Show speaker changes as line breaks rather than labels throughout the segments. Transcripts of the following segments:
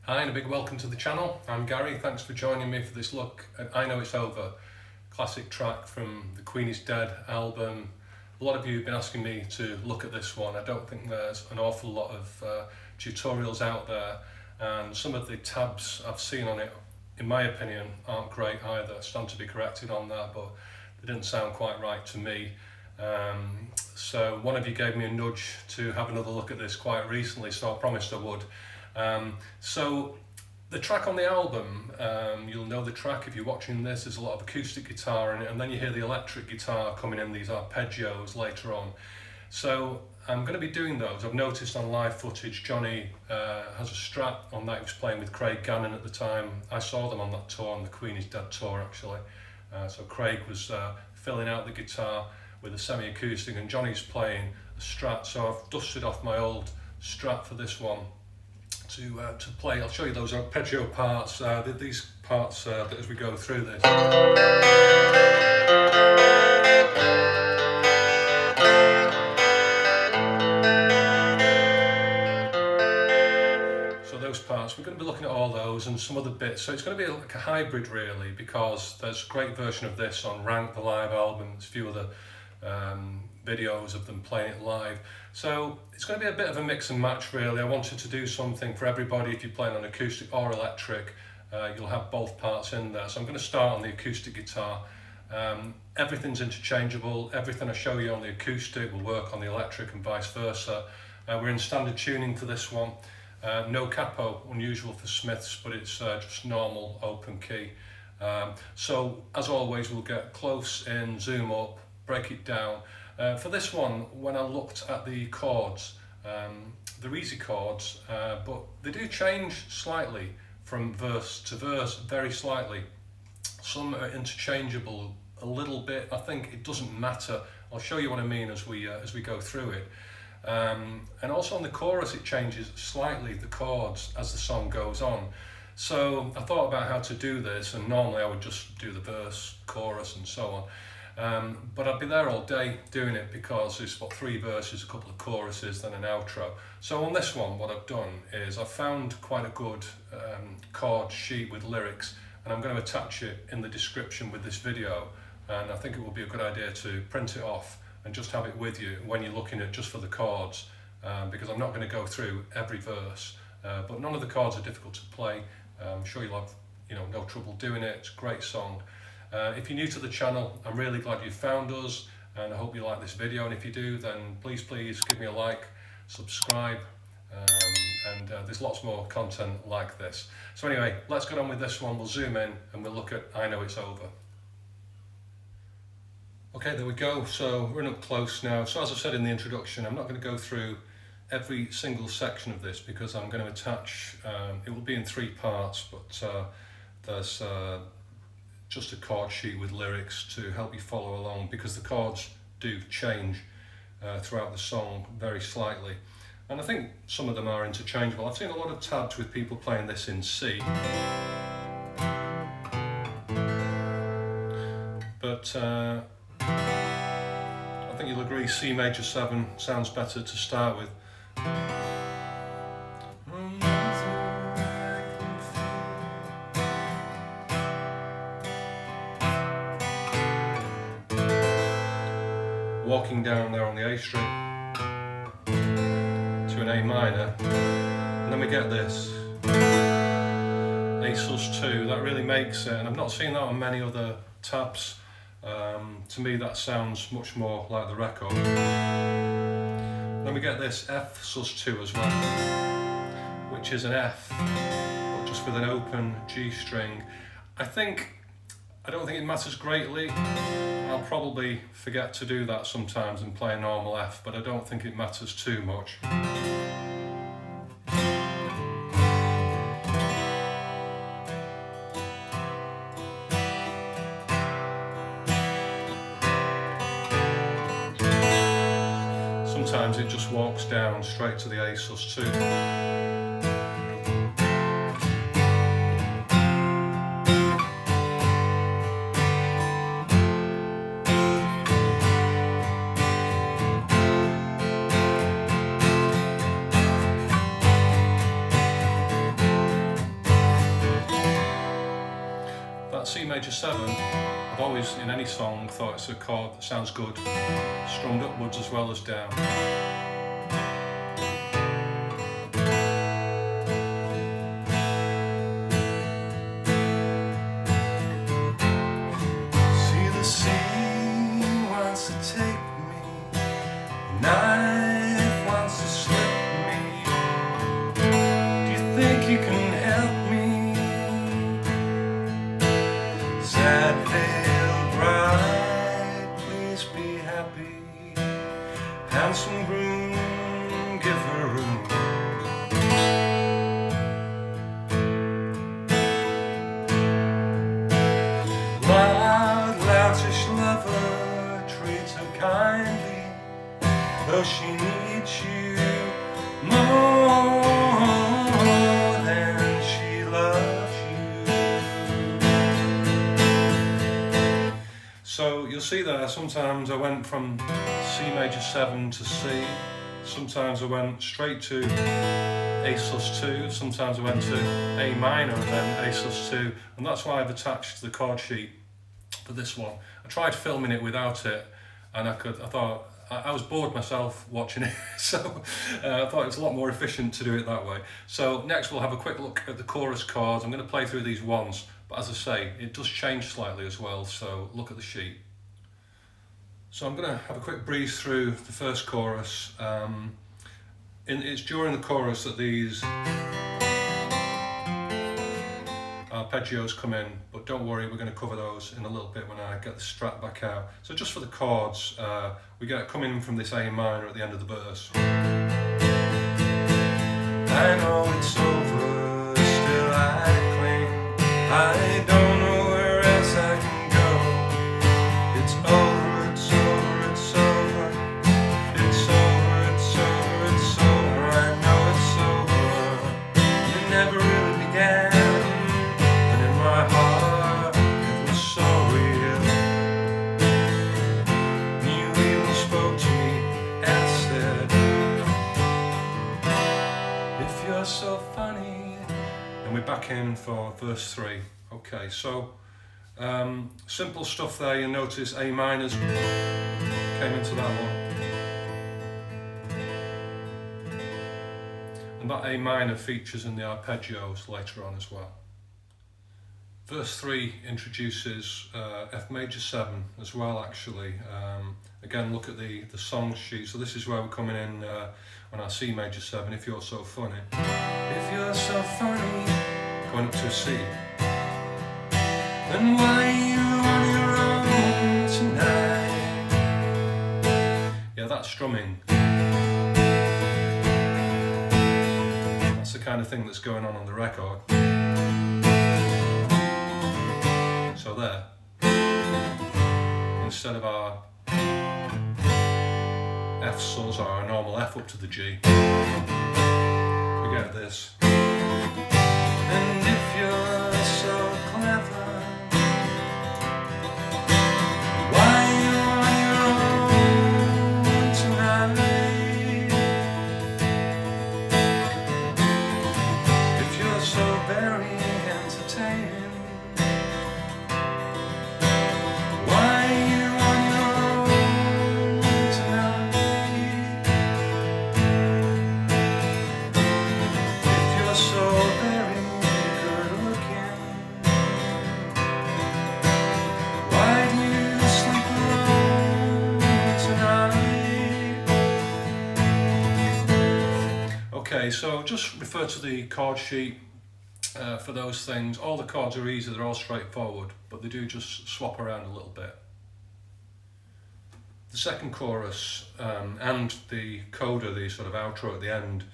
Hi and a big welcome to the channel. I'm Gary, thanks for joining me for this look at I Know It's Over, classic track from the Queen Is Dead album. A lot of you have been asking me to look at this one. I don't think there's an awful lot of tutorials out there, and some of the tabs I've seen on it, in my opinion, aren't great either. Stand to be corrected on that, but they didn't sound quite right to me. So one of you gave me a nudge to have another look at this quite recently, so I promised I would. So the track on the album, you'll know the track if you're watching this. There's a lot of acoustic guitar in it, and then you hear the electric guitar coming in, these arpeggios later on. So I'm going to be doing those. I've noticed on live footage Johnny has a Strat on that. He was playing with Craig Gannon at the time. I saw them on that tour, on the Queen Is Dead tour actually. So Craig was filling out the guitar with a semi-acoustic and Johnny's playing a Strat. So I've dusted off my old Strat for this one to play. I'll show you those arpeggio parts, these parts as we go through this. So those parts, we're going to be looking at all those and some other bits. So it's going to be like a hybrid really, because there's a great version of this on Rank, the live album. There's a few other videos of them playing it live. So it's going to be a bit of a mix and match really. I wanted to do something for everybody. If you're playing on acoustic or electric, you'll have both parts in there. So I'm going to start on the acoustic guitar. Everything's interchangeable. Everything I show you on the acoustic will work on the electric and vice versa. We're in standard tuning for this one. No capo, unusual for Smiths, but it's just normal open key. So as always, we'll get close in, zoom up, break it down. For this one, when I looked at the chords, they're easy chords, but they do change slightly from verse to verse, very slightly. Some are interchangeable a little bit. I think it doesn't matter. I'll show you what I mean as we go through it. And also on the chorus, it changes slightly, the chords, as the song goes on. So I thought about how to do this, and normally I would just do the verse, chorus and so on. But I'd be there all day doing it because it's got 3 verses, a couple of choruses, then an outro. So on this one, what I've done is I've found quite a good chord sheet with lyrics, and I'm going to attach it in the description with this video. And I think it will be a good idea to print it off and just have it with you when you're looking at just for the chords, because I'm not going to go through every verse, but none of the chords are difficult to play. I'm sure you'll have no trouble doing it. It's a great song. If you're new to the channel, I'm really glad you found us, and I hope you like this video, and if you do, then please give me a like, subscribe, and there's lots more content like this. So anyway, let's get on with this one. We'll zoom in and we'll look at I Know It's Over. Okay, there we go. So we're in up close now. So as I said in the introduction, I'm not going to go through every single section of this because I'm going to attach, it will be in 3 parts, but there's just a chord sheet with lyrics to help you follow along, because the chords do change throughout the song very slightly, and I think some of them are interchangeable. I've seen a lot of tabs with people playing this in C, but I think you'll agree C major 7 sounds better to start with. Walking down there on the A string to an A minor, and then we get this A sus2. That really makes it, and I've not seen that on many other tabs. To me that sounds much more like the record. Then we get this F sus2 as well, which is an F but just with an open G string. I don't think it matters greatly. I'll probably forget to do that sometimes and play a normal F, but I don't think it matters too much. Sometimes it just walks down straight to the A sus2. major 7, I've always, in any song, thought it's a chord that sounds good, strummed upwards as well as down.
See the sea wants to take me, knife wants to slip me. Do you think you can help me? Sad veiled bride, please be happy. Handsome groom, give her room. Loud, loutish lover, treat her kindly, though she needs you more than she loves you.
So you'll see there, sometimes I went from C major 7 to C, sometimes I went straight to A sus2, sometimes I went to A minor and then A sus2, and that's why I've attached the chord sheet for this one. I tried filming it without it, and I thought I was bored myself watching it, so I thought it was a lot more efficient to do it that way. So next we'll have a quick look at the chorus chords. I'm going to play through these once, but as I say, it does change slightly as well, so look at the sheet. So I'm going to have a quick breeze through the first chorus. It's during the chorus that these arpeggios come in, but don't worry, we're going to cover those in a little bit when I get the strat back out. So just for the chords, we get coming in from this A minor at the end of the verse.
I know it's over, still I cling. I don't know where else I can go. It's over, it's over, it's over. It's over, it's over, it's over. I know it's over. You never really began, but in my heart it was so real. You even spoke to me and said, if you're so funny.
And we're back in for verse 3. Okay, so simple stuff there. You notice A minors came into that one, and that A minor features in the arpeggios later on as well. Verse 3 introduces F major 7 as well, actually. Again, look at the song sheet. So this is where we're coming in on our C major 7, if you're so funny.
If you're so funny,
Going up to a C.
then why are you on your own tonight?
Yeah, that's strumming. That's the kind of thing that's going on the record. So there. Instead of our F sus or our normal F up to the G, we get this.
And if you're so clever, why are you on your own tonight? If you're so very entertaining, why are you on your own tonight? If you're so very good looking, why do you sleep alone tonight?
Okay, so just refer to the chord sheet for those things. All the chords are easy, they're all straightforward, but they do just swap around a little bit. The second chorus and the coda, the sort of outro at the end,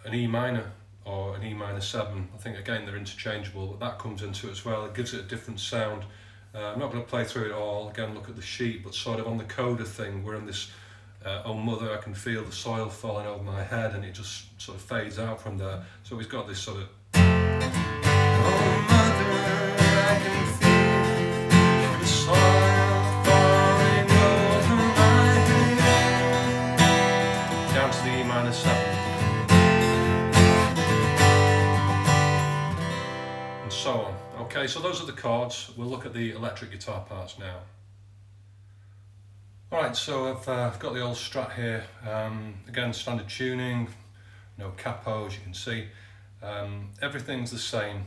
an E minor or an E minor 7, I think again they're interchangeable, but that comes into it as well. It gives it a different sound. I'm not going to play through it all, again look at the sheet, but sort of on the coda thing, we're in this oh mother, I can feel the soil falling over my head, and it just sort of fades out from there. So we've got this sort of,
Oh mother, I can feel the soil falling over my head.
down to the E minor 7. and so on. Okay, so those are the chords. We'll look at the electric guitar parts now. Alright, so I've got the old Strat here. Again, standard tuning, no capo as you can see. Everything's the same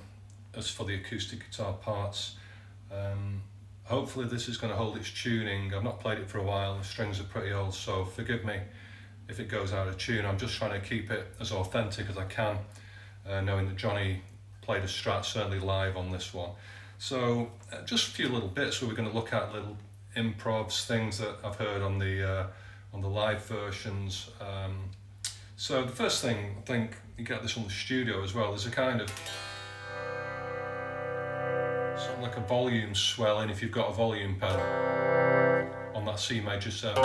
as for the acoustic guitar parts. Hopefully this is going to hold its tuning. I've not played it for a while, the strings are pretty old, so forgive me if it goes out of tune. I'm just trying to keep it as authentic as I can, knowing that Johnny played a Strat, certainly live on this one. So just a few little bits where we're going to look at little improvs, things that I've heard on the live versions. So the first thing, I think you get this on the studio as well, there's a kind of something like a volume swelling if you've got a volume pedal on that C major 7.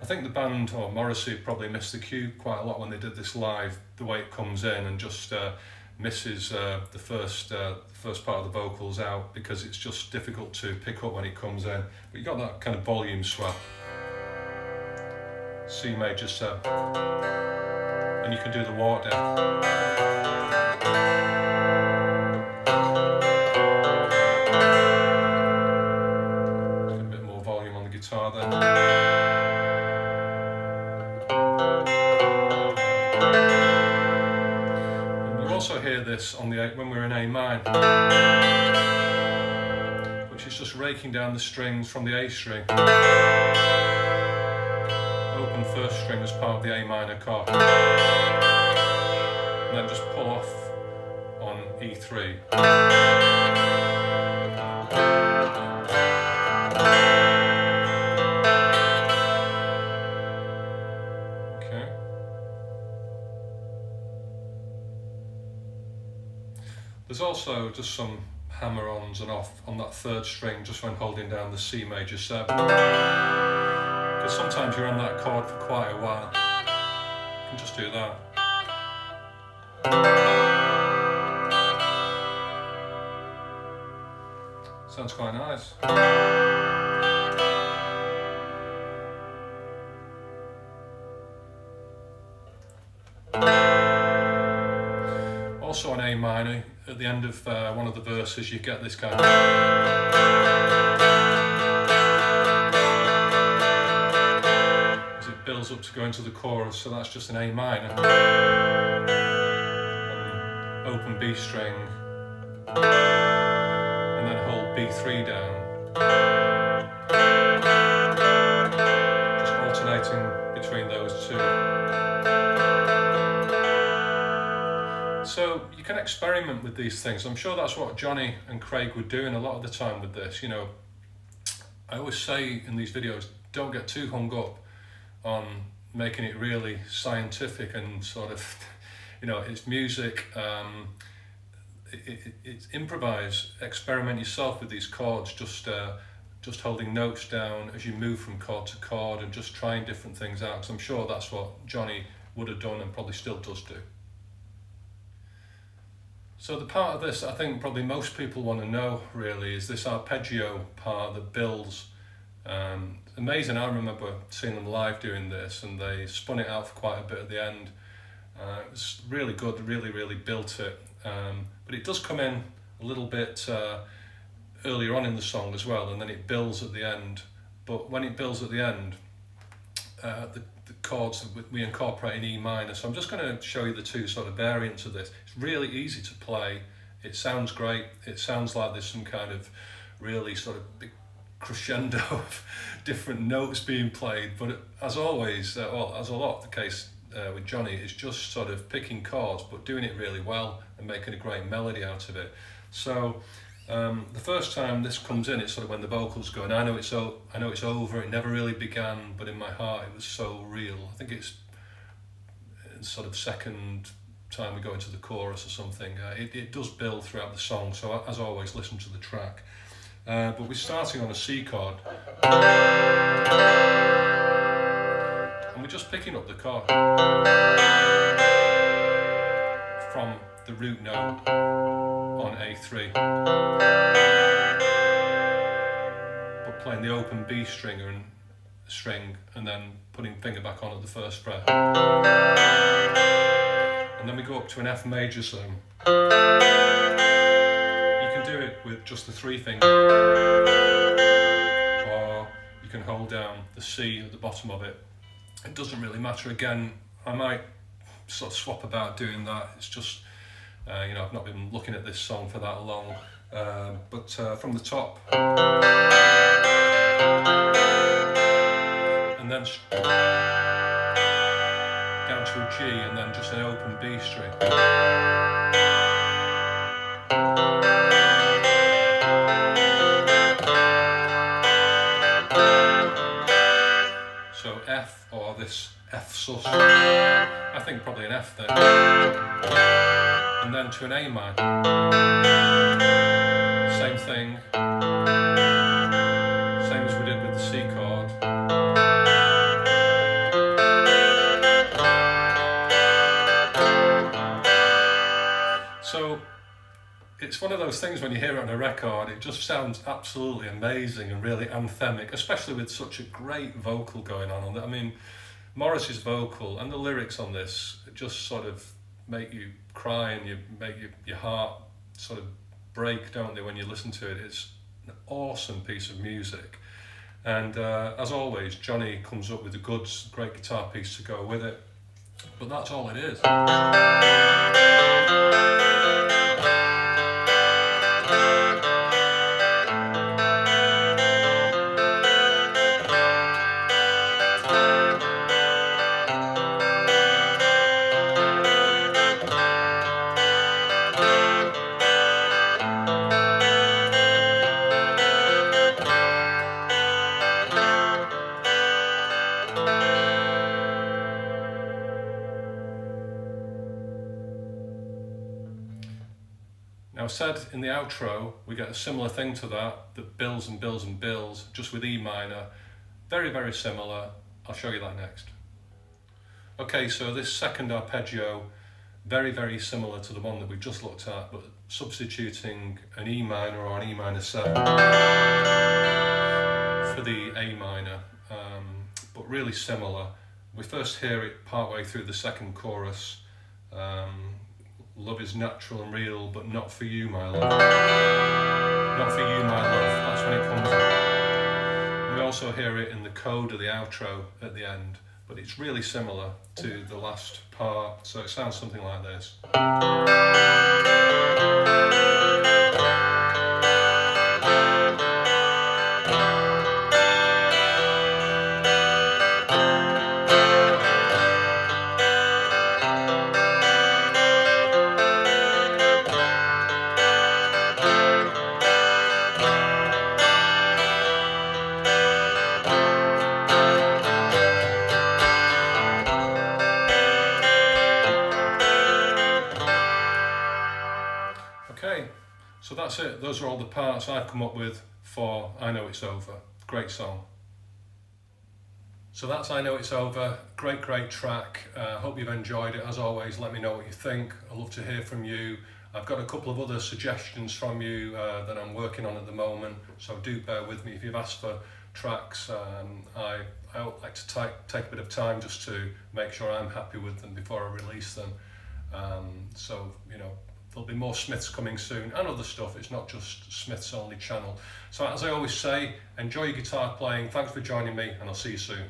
I think the band, or Morrissey, probably missed the cue quite a lot when they did this live, the way it comes in, and just misses the first part of the vocals out because it's just difficult to pick up when it comes in. But you got that kind of volume swell. C major 7. And you can do the walk down. Get a bit more volume on the guitar there. Also hear this on the when we're in A minor, which is just raking down the strings from the A string, open first string as part of the A minor chord, and then just pull off on E3. There's also just some hammer-ons and off on that third string just when holding down the C major 7. Because sometimes you're on that chord for quite a while. You can just do that. Sounds quite nice. Also on A minor, at the end of one of the verses you get this kind of as it builds up to go into the chorus, so that's just an A minor, open B string, and then hold B3 down, just alternating between those two. So you can experiment with these things. I'm sure that's what Johnny and Craig were doing a lot of the time with this. You know, I always say in these videos, don't get too hung up on making it really scientific and sort of, you know, it's music, it's improvise, experiment yourself with these chords, just holding notes down as you move from chord to chord and just trying different things out. Because I'm sure that's what Johnny would have done and probably still does do. So the part of this I think probably most people want to know really is this arpeggio part that builds. Amazing, I remember seeing them live doing this and they spun it out for quite a bit at the end. It was really good, really built it. But it does come in a little bit earlier on in the song as well, and then it builds at the end. But when it builds at the end, the chords we incorporate in E minor. So I'm just going to show you the two sort of variants of this. It's really easy to play. It sounds great. It sounds like there's some kind of really sort of big crescendo of different notes being played. But as always, well, as a lot of the case with Johnny, it's just sort of picking chords, but doing it really well and making a great melody out of it. So the first time this comes in, it's sort of when the vocals go, and I know it's over. It never really began, but in my heart, it was so real. I think it's sort of second time we go into the chorus or something. It does build throughout the song. So as always, listen to the track. But we're starting on a C chord, and we're just picking up the chord from the root note on A3, but playing the open B string and then putting finger back on at the first fret, and and then we go up to an F major seven. You can do it with just the 3 fingers, or you can hold down the C at the bottom of it. It doesn't really matter. Again, I might sort of swap about doing that. It's just, you know, I've not been looking at this song for that long. But from the top, and then down to a G, and then just an open B string. So F, or this F sus, I think probably an F then, and then to an A minor, same thing, same as we did with the C chord. So it's one of those things when you hear it on a record, it just sounds absolutely amazing and really anthemic, especially with such a great vocal going on. I mean, Morris's vocal and the lyrics on this just sort of make you cry, and you make your heart sort of break, don't they, when you listen to it. It's an awesome piece of music. And as always, Johnny comes up with the goods, great guitar piece to go with it. But that's all it is. Now, said in the outro, we get a similar thing to that builds and builds and builds, just with E minor. Very, very similar. I'll show you that next. Okay, so this second arpeggio, very, very similar to the one that we've just looked at, but substituting an E minor or an E minor 7 for the A minor, but really similar. We first hear it partway through the second chorus. Love is natural and real, but not for you, my love. Not for you, my love. That's when it comes in. We also hear it in the code of the outro at the end, but it's really similar to the last part, so it sounds something like this. Okay, so that's it. Those are all the parts I've come up with for I Know It's Over. Great song. So that's I Know It's Over. Great, great track. Hope you've enjoyed it. As always, let me know what you think. I'd love to hear from you. I've got a couple of other suggestions from you that I'm working on at the moment, so do bear with me if you've asked for tracks. I like to take a bit of time just to make sure I'm happy with them before I release them. So, you know, there'll be more Smiths coming soon and other stuff. It's not just Smiths only channel. So as I always say, enjoy your guitar playing. Thanks for joining me, and I'll see you soon.